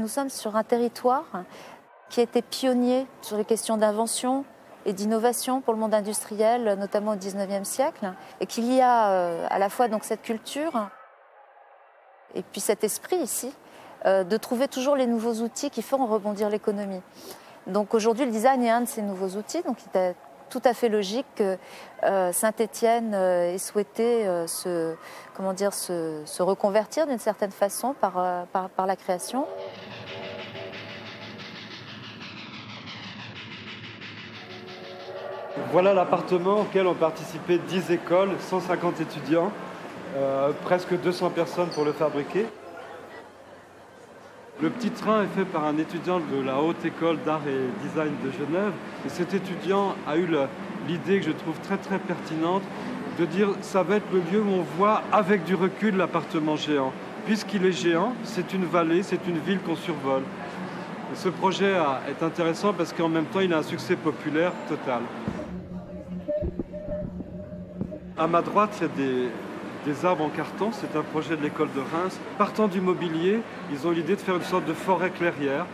Nous sommes sur un territoire qui a été pionnier sur les questions d'invention et d'innovation pour le monde industriel, notamment au XIXe siècle, et qu'il y a à la fois donc cette culture et puis cet esprit ici de trouver toujours les nouveaux outils qui font rebondir l'économie. Donc aujourd'hui, le design est un de ces nouveaux outils, donc il est tout à fait logique que Saint-Étienne ait souhaité se reconvertir d'une certaine façon par la création. Voilà l'appartement auquel ont participé 10 écoles, 150 étudiants, presque 200 personnes pour le fabriquer. Le petit train est fait par un étudiant de la Haute École d'Art et Design de Genève. Et cet étudiant a eu l'idée que je trouve très très pertinente de dire ça va être le lieu où on voit avec du recul l'appartement géant. Puisqu'il est géant, c'est une vallée, c'est une ville qu'on survole. Et ce projet est intéressant parce qu'en même temps il a un succès populaire total. À ma droite, il y a des arbres en carton, c'est un projet de l'école de Reims. Partant du mobilier, ils ont l'idée de faire une sorte de forêt clairière,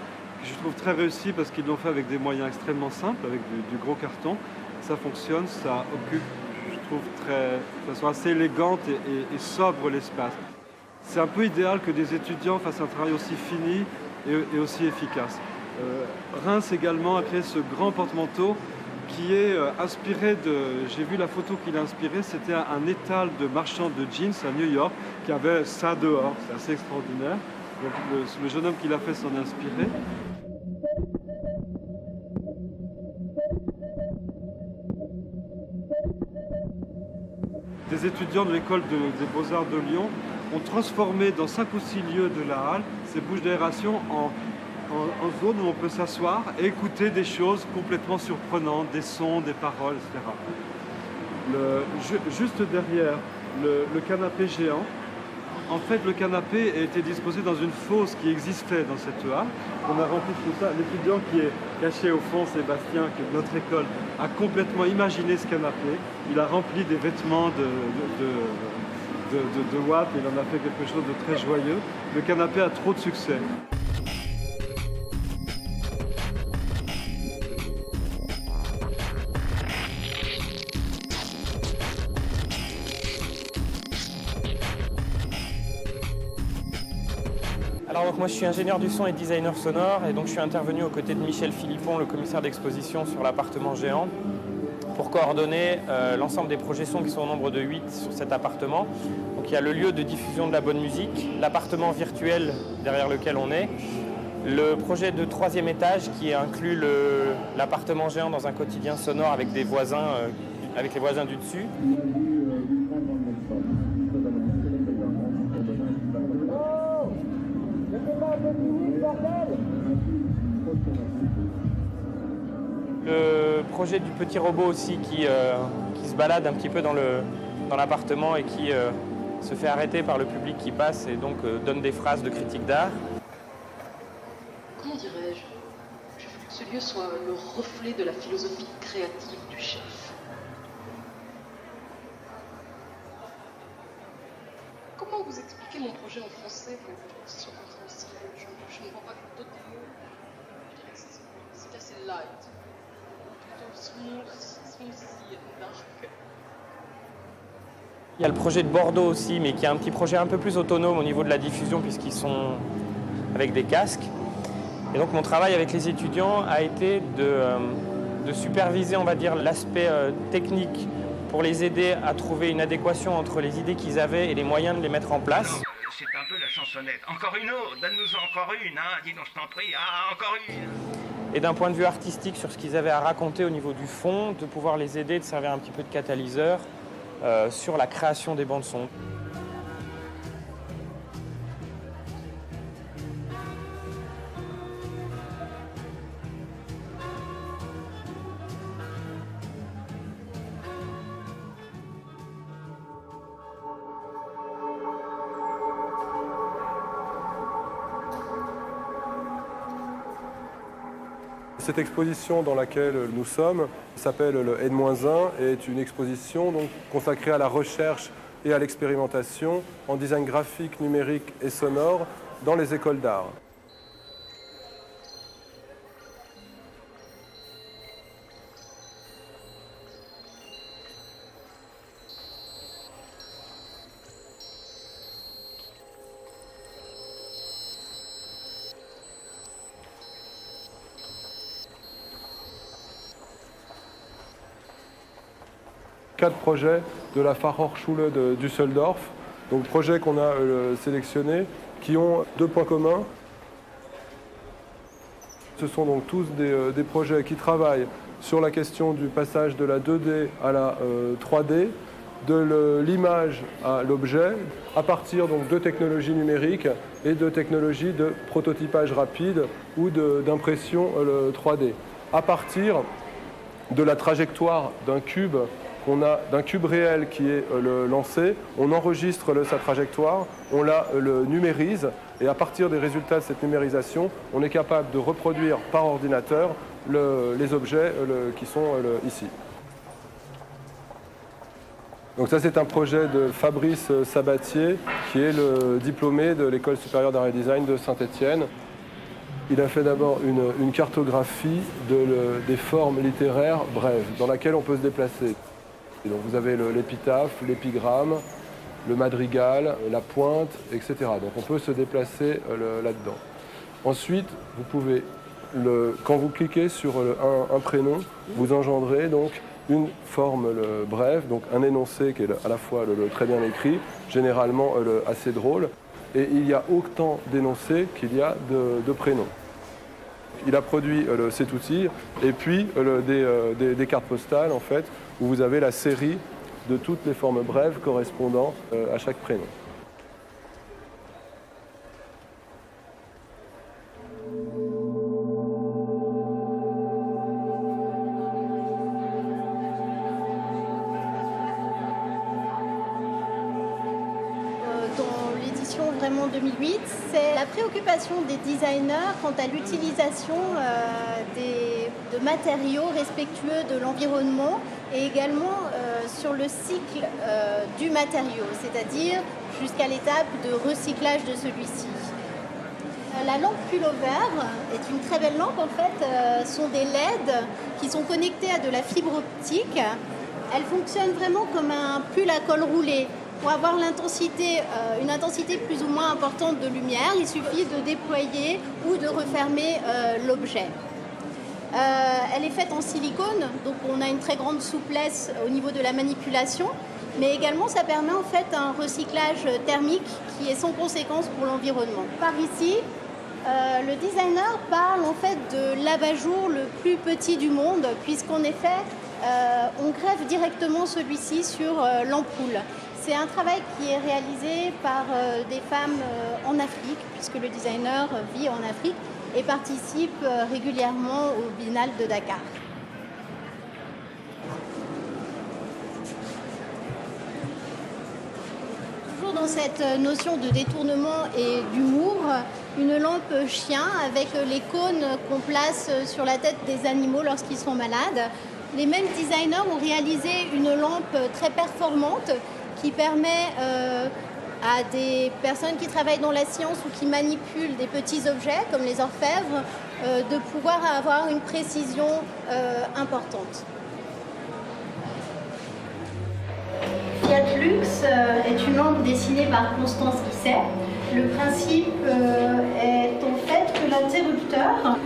que je trouve très réussi parce qu'ils l'ont fait avec des moyens extrêmement simples, avec du gros carton. Ça fonctionne, ça occupe, je trouve, de façon assez élégante et sobre l'espace. C'est un peu idéal que des étudiants fassent un travail aussi fini et aussi efficace. Reims également a créé ce grand porte-manteau qui est inspiré de... J'ai vu la photo qu'il a inspirée, c'était un étal de marchands de jeans à New York qui avait ça dehors, c'est assez extraordinaire. Donc le jeune homme qui l'a fait s'en est inspiré. Des étudiants de l'école des Beaux-Arts de Lyon ont transformé dans 5 ou 6 lieux de la halle ces bouches d'aération en zone où on peut s'asseoir et écouter des choses complètement surprenantes, des sons, des paroles, etc. Juste derrière le canapé géant, en fait le canapé a été disposé dans une fosse qui existait dans cette halle. On a rempli tout ça. L'étudiant qui est caché au fond, Sébastien, qui est de notre école, a complètement imaginé ce canapé. Il a rempli des vêtements de Watt, il en a fait quelque chose de très joyeux. Le canapé a trop de succès. Alors donc moi je suis ingénieur du son et designer sonore et donc je suis intervenu aux côtés de Michel Philippon, le commissaire d'exposition sur l'appartement géant, pour coordonner l'ensemble des projections qui sont au nombre de 8 sur cet appartement. Donc il y a le lieu de diffusion de la bonne musique, l'appartement virtuel derrière lequel on est, le projet de 3e étage qui inclut l'appartement géant dans un quotidien sonore avec des voisins, avec les voisins du dessus. Le projet du petit robot aussi qui se balade un petit peu dans l'appartement et qui se fait arrêter par le public qui passe et donc donne des phrases de critique d'art. Comment dirais-je? Je veux que ce lieu soit le reflet de la philosophie créative du chef. Comment vous expliquez mon projet en français pour une proposition compréhensible? Je ne vois pas d'autres mots. Je dirais que c'est assez light. Il y a le projet de Bordeaux aussi, mais qui est un petit projet un peu plus autonome au niveau de la diffusion puisqu'ils sont avec des casques. Et donc mon travail avec les étudiants a été de superviser, on va dire, l'aspect technique pour les aider à trouver une adéquation entre les idées qu'ils avaient et les moyens de les mettre en place. Alors, c'est un peu la chansonnette. Encore une autre, donne-nous encore une, hein, dis donc je t'en prie, ah, encore une. Et d'un point de vue artistique, sur ce qu'ils avaient à raconter au niveau du fond, de pouvoir les aider, de servir un petit peu de catalyseur sur la création des bandes son. Cette exposition dans laquelle nous sommes s'appelle le N-1 et est une exposition donc consacrée à la recherche et à l'expérimentation en design graphique, numérique et sonore dans les écoles d'art. 4 projets de la Fachhochschule de Düsseldorf, donc projets qu'on a sélectionnés, qui ont 2 points communs. Ce sont donc tous des projets qui travaillent sur la question du passage de la 2D à la 3D, de l'image à l'objet, à partir donc de technologies numériques et de technologies de prototypage rapide ou d'impression 3D. À partir de la trajectoire d'un cube d'un cube réel qui est lancé, on enregistre sa trajectoire, on la numérise et à partir des résultats de cette numérisation, on est capable de reproduire par ordinateur les objets qui sont ici. Donc ça c'est un projet de Fabrice Sabatier qui est le diplômé de l'École supérieure d'art et design de Saint-Étienne. Il a fait d'abord une cartographie des formes littéraires brèves dans laquelle on peut se déplacer. Et donc vous avez l'épitaphe, l'épigramme, le madrigal, la pointe, etc. Donc on peut se déplacer là-dedans. Ensuite, vous pouvez, quand vous cliquez sur un prénom, vous engendrez donc une forme brève, donc un énoncé qui est à la fois très bien écrit, généralement assez drôle, et il y a autant d'énoncés qu'il y a de prénoms. Il a produit cet outil et puis des cartes postales en fait, où vous avez la série de toutes les formes brèves correspondant à chaque prénom. Vraiment 2008, c'est la préoccupation des designers quant à l'utilisation de matériaux respectueux de l'environnement et également sur le cycle du matériau, c'est-à-dire jusqu'à l'étape de recyclage de celui-ci. La lampe pullover est une très belle lampe en fait, sont des LED qui sont connectés à de la fibre optique. Elle fonctionne vraiment comme un pull à col roulé. Pour avoir une intensité plus ou moins importante de lumière, il suffit de déployer ou de refermer l'objet. Elle est faite en silicone, donc on a une très grande souplesse au niveau de la manipulation, mais également ça permet en fait un recyclage thermique qui est sans conséquence pour l'environnement. Par ici, le designer parle en fait de l'abat-jour le plus petit du monde, puisqu'en effet, on greffe directement celui-ci sur l'ampoule. C'est un travail qui est réalisé par des femmes en Afrique, puisque le designer vit en Afrique et participe régulièrement au Biennale de Dakar. Toujours dans cette notion de détournement et d'humour, une lampe chien avec les cônes qu'on place sur la tête des animaux lorsqu'ils sont malades. Les mêmes designers ont réalisé une lampe très performante qui permet à des personnes qui travaillent dans la science ou qui manipulent des petits objets comme les orfèvres de pouvoir avoir une précision importante. Fiat Lux est une lampe dessinée par Constance Guisset. Le principe est en fait que l'interrupteur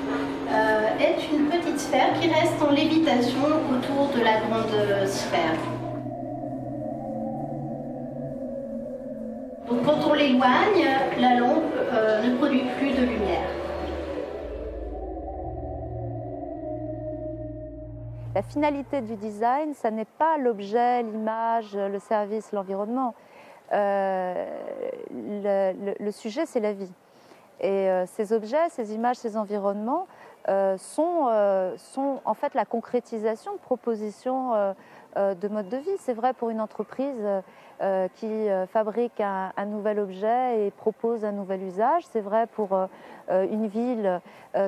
est une petite sphère qui reste en lévitation autour de la grande sphère. Donc quand on l'éloigne, la lampe ne produit plus de lumière. La finalité du design, ça n'est pas l'objet, l'image, le service, l'environnement. Le sujet, c'est la vie. Et ces objets, ces images, ces environnements sont en fait la concrétisation de propositions de mode de vie. C'est vrai pour une entreprise qui fabrique un nouvel objet et propose un nouvel usage. C'est vrai pour une ville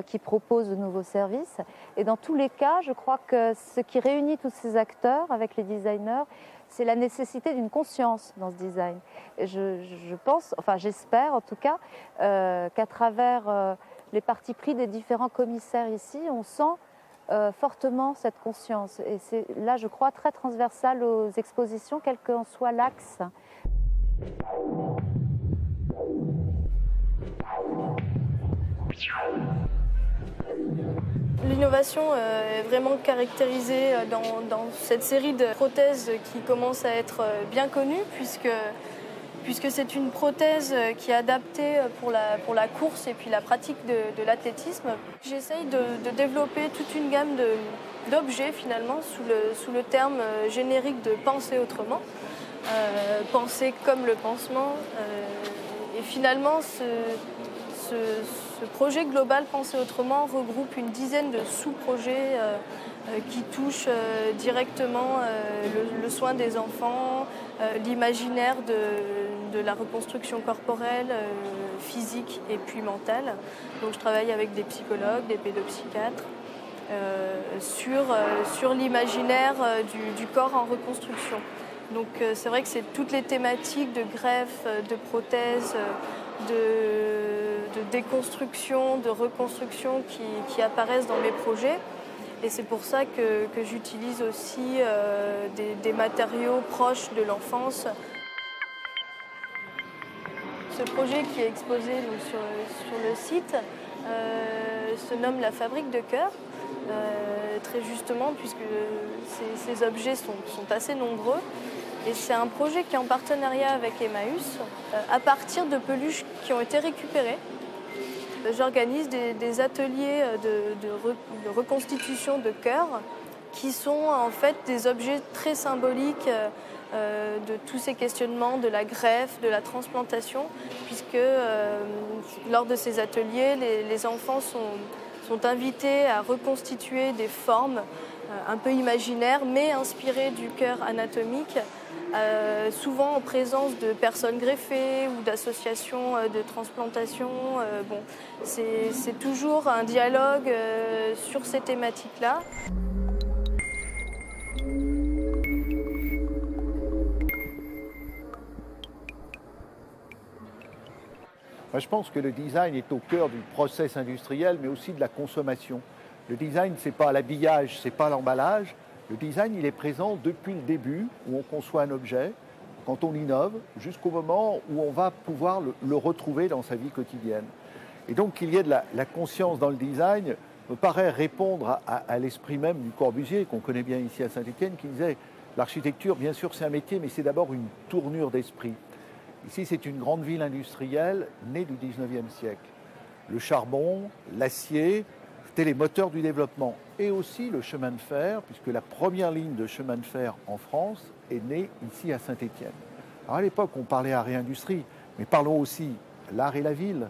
qui propose de nouveaux services. Et dans tous les cas, je crois que ce qui réunit tous ces acteurs avec les designers, c'est la nécessité d'une conscience dans ce design. Et je pense, enfin j'espère en tout cas, qu'à travers les partis pris des différents commissaires ici, on sent fortement cette conscience. Et c'est là, je crois, très transversal aux expositions, quel qu'en soit l'axe. L'innovation est vraiment caractérisée dans cette série de prothèses qui commence à être bien connue puisque c'est une prothèse qui est adaptée pour la course et puis la pratique de l'athlétisme. J'essaye de développer toute une gamme d'objets finalement sous le terme générique de penser autrement, penser comme le pansement. Et finalement, ce projet global Penser autrement regroupe une dizaine de sous-projets qui touchent directement le soin des enfants, l'imaginaire de la reconstruction corporelle, physique et puis mentale. Donc je travaille avec des psychologues, des pédopsychiatres sur l'imaginaire du corps en reconstruction. Donc c'est vrai que c'est toutes les thématiques de greffe, de prothèses, de déconstruction, de reconstruction qui apparaissent dans mes projets. Et c'est pour ça que j'utilise aussi des matériaux proches de l'enfance. Ce projet qui est exposé donc, sur le site se nomme la fabrique de cœur, très justement puisque ces objets sont assez nombreux. Et c'est un projet qui est en partenariat avec Emmaüs, à partir de peluches qui ont été récupérées. J'organise des ateliers de reconstitution de cœur qui sont en fait des objets très symboliques de tous ces questionnements de la greffe, de la transplantation, puisque lors de ces ateliers, les enfants sont invités à reconstituer des formes un peu imaginaires, mais inspirées du cœur anatomique, souvent en présence de personnes greffées ou d'associations de transplantation. C'est toujours un dialogue sur ces thématiques-là. Moi, je pense que le design est au cœur du process industriel, mais aussi de la consommation. Le design, ce n'est pas l'habillage, ce n'est pas l'emballage. Le design, il est présent depuis le début, où on conçoit un objet, quand on innove, jusqu'au moment où on va pouvoir le retrouver dans sa vie quotidienne. Et donc, qu'il y ait de la conscience dans le design me paraît répondre à l'esprit même du Corbusier, qu'on connaît bien ici à Saint-Étienne, qui disait « l'architecture, bien sûr, c'est un métier, mais c'est d'abord une tournure d'esprit ». Ici, c'est une grande ville industrielle née du 19e siècle. Le charbon, l'acier, c'était les moteurs du développement. Et aussi le chemin de fer, puisque la première ligne de chemin de fer en France est née ici à Saint-Étienne. Alors à l'époque, on parlait art et industrie, mais parlons aussi l'art et la ville,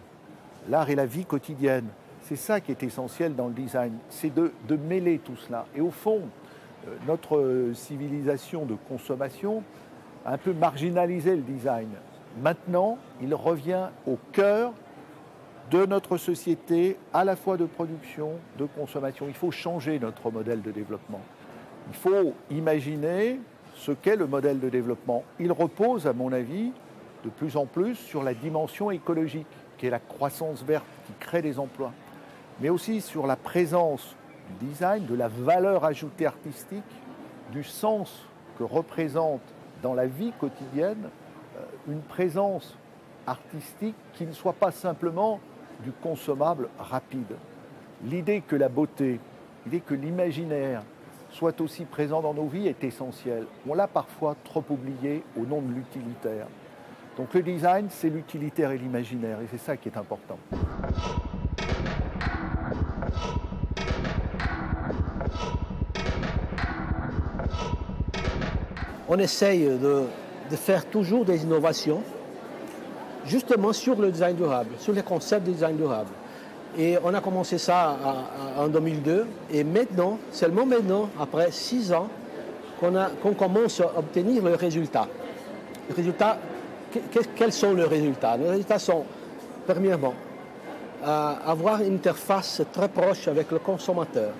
l'art et la vie quotidienne. C'est ça qui est essentiel dans le design, c'est de mêler tout cela. Et au fond, notre civilisation de consommation a un peu marginalisé le design. Maintenant, il revient au cœur de notre société, à la fois de production, de consommation. Il faut changer notre modèle de développement. Il faut imaginer ce qu'est le modèle de développement. Il repose, à mon avis, de plus en plus sur la dimension écologique, qui est la croissance verte, qui crée des emplois, mais aussi sur la présence du design, de la valeur ajoutée artistique, du sens que représente dans la vie quotidienne une présence artistique qui ne soit pas simplement du consommable rapide. L'idée que la beauté, l'idée que l'imaginaire soit aussi présent dans nos vies est essentielle. On l'a parfois trop oublié au nom de l'utilitaire. Donc le design, c'est l'utilitaire et l'imaginaire, et c'est ça qui est important. On essaye de faire toujours des innovations, justement sur le design durable, sur les concepts de design durable. Et on a commencé ça en 2002, et maintenant, seulement maintenant, après 6 ans, qu'on commence à obtenir le résultat. Le résultat, quels sont les résultats? Les résultats sont, premièrement, avoir une interface très proche avec le consommateur.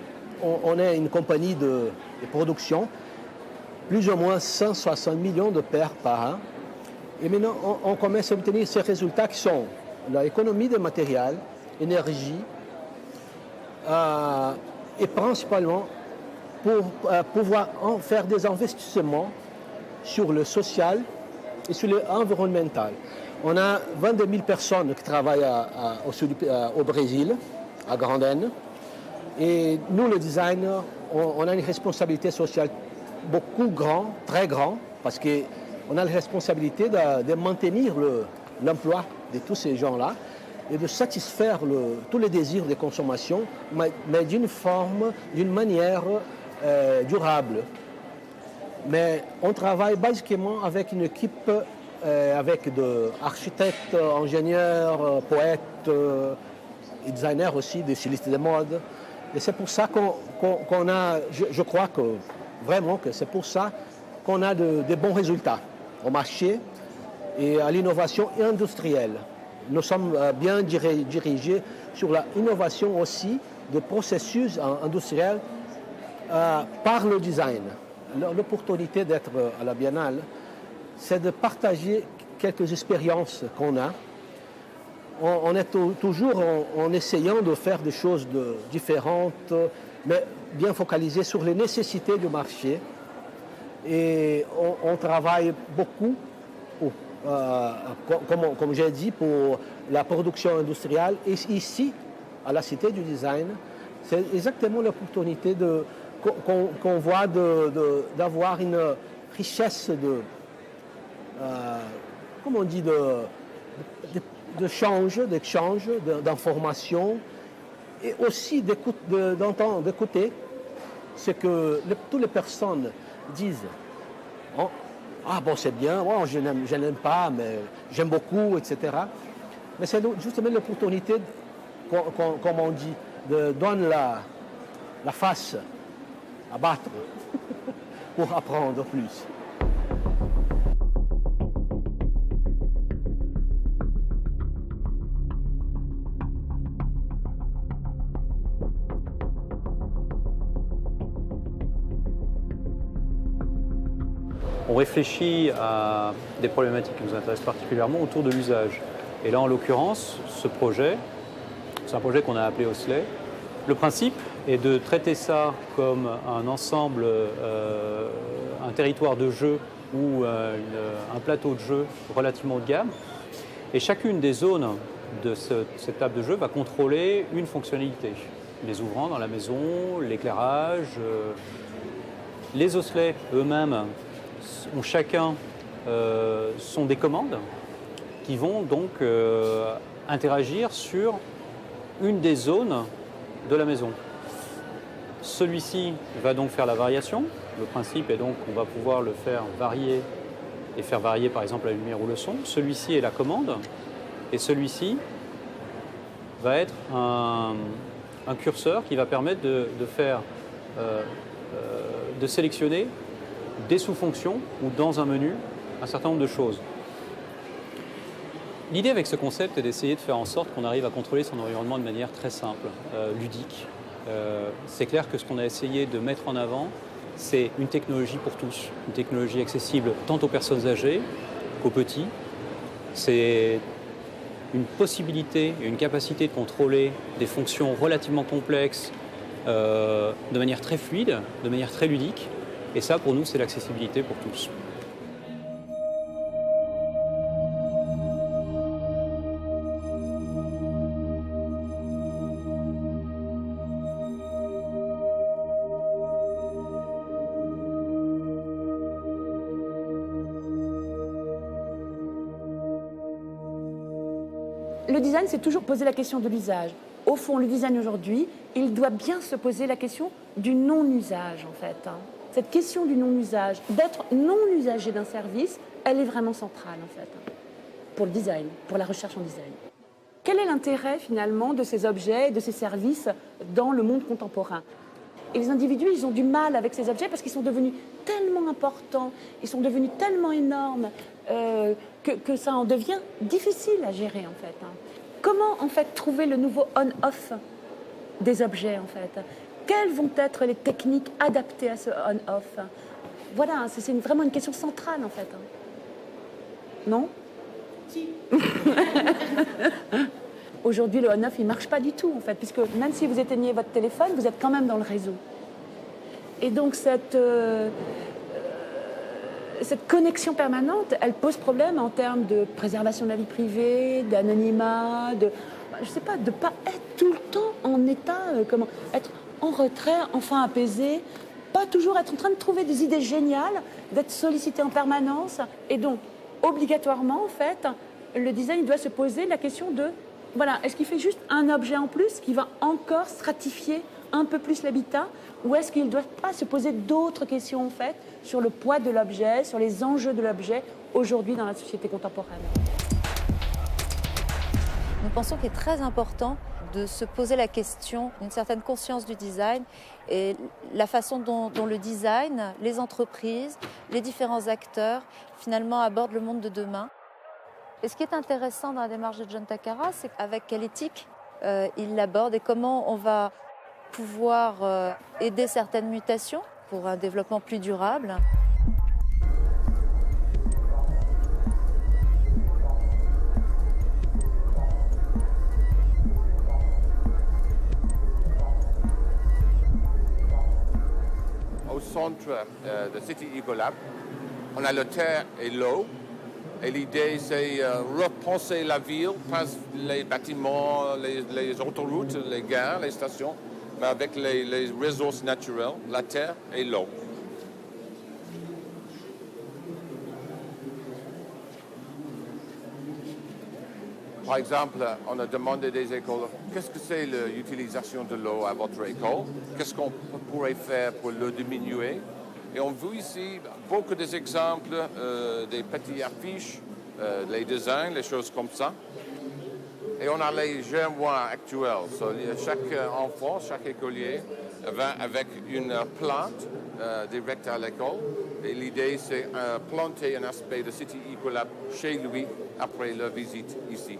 On est une compagnie de production, plus ou moins 160 millions de paires par an. Et maintenant, on commence à obtenir ces résultats qui sont l'économie de matériel, énergie, et principalement pour pouvoir faire des investissements sur le social et sur l'environnemental. On a 22 000 personnes qui travaillent au Brésil, à Grandene. Et nous, les designers, on a une responsabilité sociale beaucoup grande, très grande, parce qu'on a la responsabilité de maintenir l'emploi de tous ces gens-là et de satisfaire tous les désirs de consommation, mais d'une forme, d'une manière durable. Mais on travaille basiquement avec une équipe, avec d'architectes, ingénieurs, poètes, et designers aussi, des stylistes de mode. Et c'est pour ça qu'on a, je crois que vraiment que c'est pour ça qu'on a de bons résultats au marché et à l'innovation industrielle. Nous sommes bien dirigés sur l'innovation aussi de processus industriels par le design. L'opportunité d'être à la Biennale, c'est de partager quelques expériences qu'on a. On est toujours en essayant de faire des choses différentes, mais bien focalisées sur les nécessités du marché. Et on travaille beaucoup, comme j'ai dit, pour la production industrielle. Et ici, à la Cité du Design, c'est exactement l'opportunité qu'on voit d'avoir une richesse comment on dit, d'échange, d'informations, et aussi d'écouter ce que toutes les personnes disent. Oh, ah bon, c'est bien, oh, je n'aime pas, mais j'aime beaucoup, etc. Mais c'est justement l'opportunité, comme on dit, de donner la face à battre pour apprendre plus. On réfléchit à des problématiques qui nous intéressent particulièrement autour de l'usage. Et là, en l'occurrence, ce projet, c'est un projet qu'on a appelé Osselet. Le principe est de traiter ça comme un ensemble, un territoire de jeu ou un plateau de jeu relativement haut de gamme. Et chacune des zones de cette table de jeu va contrôler une fonctionnalité. Les ouvrants dans la maison, l'éclairage. Les osselets eux-mêmes ont chacun sont des commandes qui vont donc interagir sur une des zones de la maison. Celui-ci va donc faire la variation. Le principe est donc qu'on va pouvoir le faire varier et faire varier par exemple la lumière ou le son. Celui-ci est la commande et celui-ci va être un curseur qui va permettre de sélectionner des sous-fonctions ou dans un menu un certain nombre de choses. L'idée avec ce concept est d'essayer de faire en sorte qu'on arrive à contrôler son environnement de manière très simple, ludique. C'est clair que ce qu'on a essayé de mettre en avant, c'est une technologie pour tous, une technologie accessible tant aux personnes âgées qu'aux petits. C'est une possibilité et une capacité de contrôler des fonctions relativement complexes de manière très fluide, de manière très ludique. Et ça, pour nous, c'est l'accessibilité pour tous. Le design, c'est toujours poser la question de l'usage. Au fond, le design aujourd'hui, il doit bien se poser la question du non-usage, en fait. Cette question du non-usage, d'être non-usager d'un service, elle est vraiment centrale, en fait, pour le design, pour la recherche en design. Quel est l'intérêt, finalement, de ces objets, de ces services dans le monde contemporain? Et les individus, ils ont du mal avec ces objets parce qu'ils sont devenus tellement importants, ils sont devenus tellement énormes que ça en devient difficile à gérer, en fait. Comment, en fait, trouver le nouveau on-off des objets, en fait? Quelles vont être les techniques adaptées à ce on-off? Voilà, c'est vraiment une question centrale, en fait. Non? Si. Aujourd'hui, le on-off, il ne marche pas du tout, en fait, puisque même si vous éteignez votre téléphone, vous êtes quand même dans le réseau. Et donc, cette connexion permanente, elle pose problème en termes de préservation de la vie privée, d'anonymat, je sais pas, de pas être tout le temps en état, être en retrait, enfin apaisé, pas toujours être en train de trouver des idées géniales, d'être sollicité en permanence. Et donc, obligatoirement, en fait, le design il doit se poser la question de, voilà, est-ce qu'il fait juste un objet en plus qui va encore stratifier un peu plus l'habitat, ou est-ce qu'il ne doit pas se poser d'autres questions, en fait, sur le poids de l'objet, sur les enjeux de l'objet, aujourd'hui dans la société contemporaine. Nous pensons qu'il est très important de se poser la question d'une certaine conscience du design et la façon dont le design, les entreprises, les différents acteurs, finalement abordent le monde de demain. Et ce qui est intéressant dans la démarche de John Takara, c'est avec quelle éthique il l'aborde et comment on va pouvoir aider certaines mutations pour un développement plus durable. Au centre de City Ecolab, on a le terre et l'eau. Et l'idée, c'est repenser la ville, pas les bâtiments, les autoroutes, les gares, les stations, mais avec les ressources naturelles, la terre et l'eau. Par exemple, on a demandé des écoles, qu'est-ce que c'est l'utilisation de l'eau à votre école? Qu'est-ce qu'on pourrait faire pour le diminuer? Et on voit ici beaucoup d'exemples, des petits affiches, les designs, les choses comme ça. Et on a les germoirs actuels. Chaque enfant, chaque écolier va avec une plante directe à l'école. Et l'idée, c'est planter un aspect de City Ecolab chez lui après leur visite ici.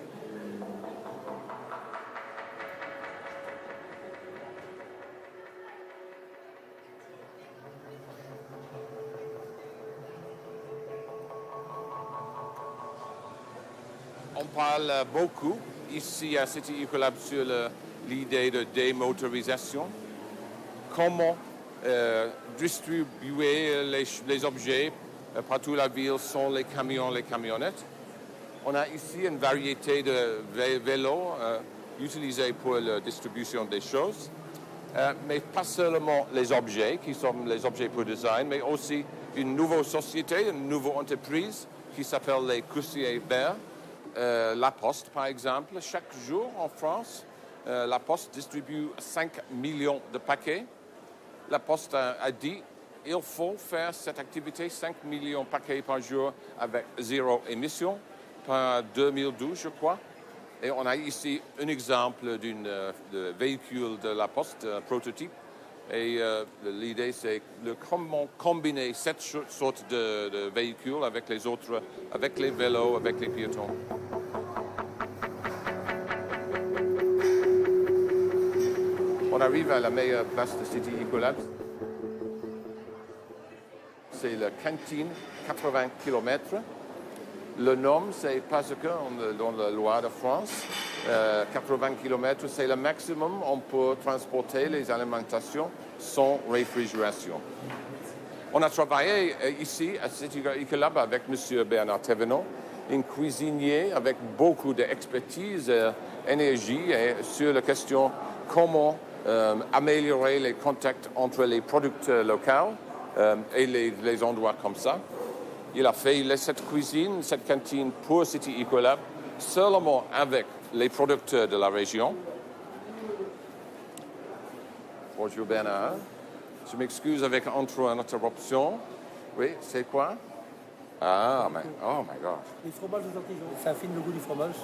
On parle beaucoup ici à City Ecolab sur l'idée de démotorisation. Comment distribuer les objets partout la ville sans les camions, les camionnettes. On a ici une variété de vélos utilisés pour la distribution des choses, mais pas seulement les objets qui sont les objets pour design, mais aussi une nouvelle société, une nouvelle entreprise qui s'appelle les coursiers verts. La Poste, par exemple, chaque jour en France, la Poste distribue 5 millions de paquets. La Poste a dit qu'il faut faire cette activité, 5 millions de paquets par jour avec zéro émission, par 2012, je crois. Et on a ici un exemple d'un véhicule de la Poste, un prototype. Et l'idée, c'est comment combiner cette sorte de véhicule avec les autres, avec les vélos, avec les piétons. On arrive à la meilleure place de City Ecolab. C'est la cantine, 80 km. Le nom, c'est parce que dans la loi de France, 80 km, c'est le maximum on peut transporter les alimentations sans réfrigération. On a travaillé ici à City Ecolab avec M. Bernard Thévenot, un cuisinier avec beaucoup d'expertise, énergie sur la question comment améliorer les contacts entre les producteurs locaux et les endroits comme ça. Il a fait cette cuisine, cette cantine pour City Ecolab, seulement avec les producteurs de la région. Bonjour Bernard. Je m'excuse avec une interruption. Oui, c'est quoi? Ah, mais, oh my God. Les fromages aux artisans, ça affine le goût du fromage.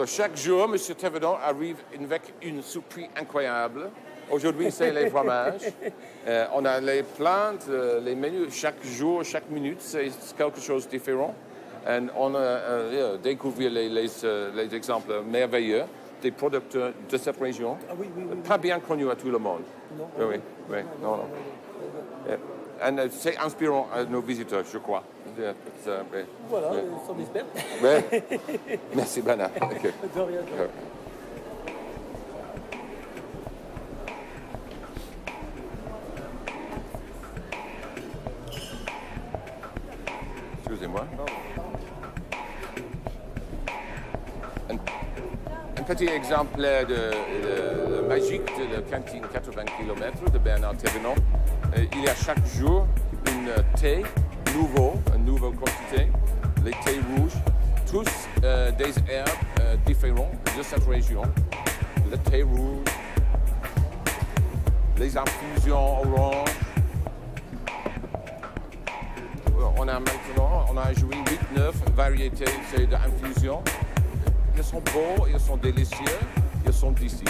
Chaque jour, M. Thévenot arrive avec une surprise incroyable. Aujourd'hui, c'est les fromages. On a les plantes, les menus. Chaque jour, chaque minute, c'est quelque chose de différent. Et on a découvert les exemples merveilleux des producteurs de cette région. Ah oui, pas bien connus à tout le monde. Non. Oui. Non. Et c'est inspirant à nos visiteurs, je crois. Voilà, on espère. Merci, Bernard. Okay. De rien. Excusez-moi. petit exemplaire magique de la cantine 80 km de Bernard Thévenot. Il y a chaque jour une thé une nouvelle quantité, les thés rouges, tous des herbes différents de cette région. Le thé rouge, les infusions oranges. On a joué 8-9 variétés d'infusions. Ils sont beaux, ils sont délicieux, ils sont d'ici.